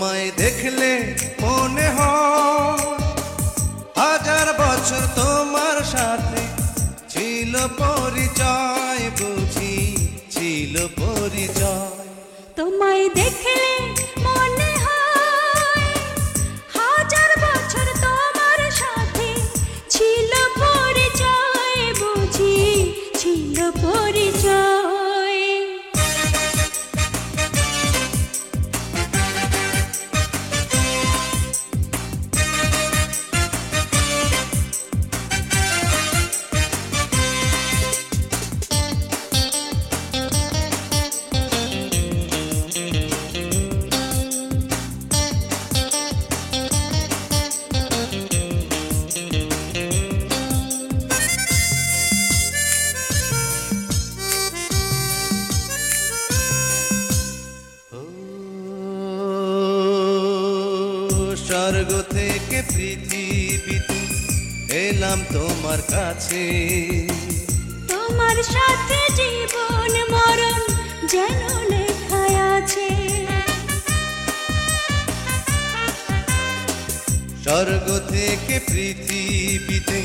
তোমায় দেখলে মনে হয় হাজার বছর তোমার সাথে ছিল পরিচয়, বুঝি ছিল পরিচয়। তোমায় দেখলে মনে হয় হাজার বছর তোমার সাথে ছিল পরিচয়, বুঝি ছিল পরিচয়। স্বর্গ থেকে পৃথিবীতে এলাম তোমার কাছে, তোমার সাথে জীবন মরণ যেন লেখা আছে। স্বর্গ থেকে পৃথিবীতে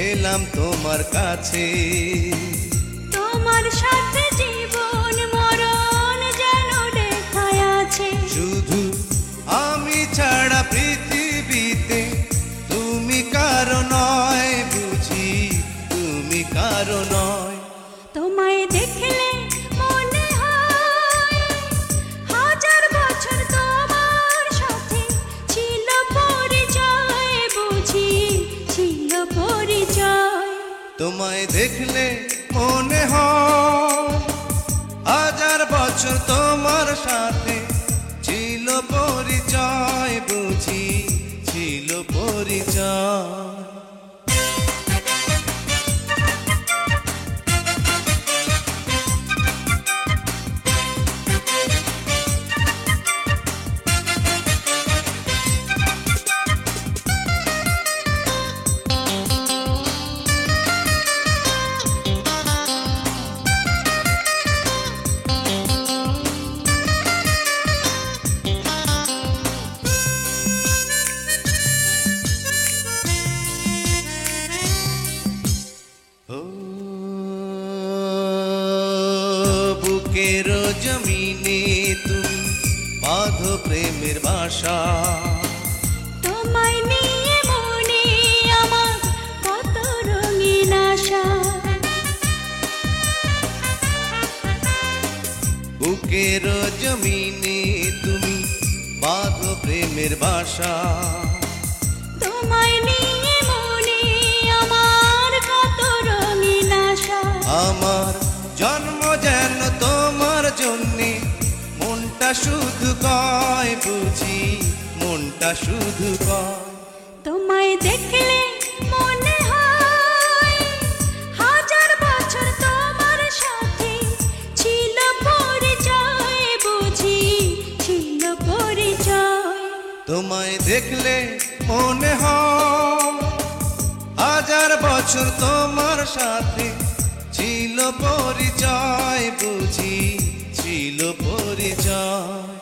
এলাম তোমার কাছে, তোমার সাথে জীবন মরণ যেন লেখা আছে। শুধু আমি ছাড়া পৃথিবীতে তুমি কারো নয়, বুঝি তুমি কারো নয়। তোমায় দেখলে মনে হয় হাজার বছর তোমার সাথে ছিল পরিচয়, বুঝি ছিল পরিচয়। তোমায় দেখলে মনে হয় হাজার বছর তোমার সাথে ছিল পরিচয়, বুঝি ছিল পরিচয়। বুকের জমিনে তুমি বাঁধো প্রেমের বাসা, তোমায় নিয়ে মনে আমার কত রঙিন আশা। বুকের জমিনে তুমি বাঁধো প্রেমের বাসা, তোমায় নিয়ে মনে আমার কত রঙিন আশা। আমার জন্ম যেন তোমার জন্যে, মনটা শুধু কয়, বুঝি মনটা শুধু কয়। তোমায় দেখলে মনে হয় হাজার বছর তোমার সাথে ছিল পরিচয়, বুঝি ছিল পরিচয়। তোমায় দেখলে মনে হয় হাজার বছর তোমার সাথে ছিল পরিচয়, বুঝি ছিল পরিচয়।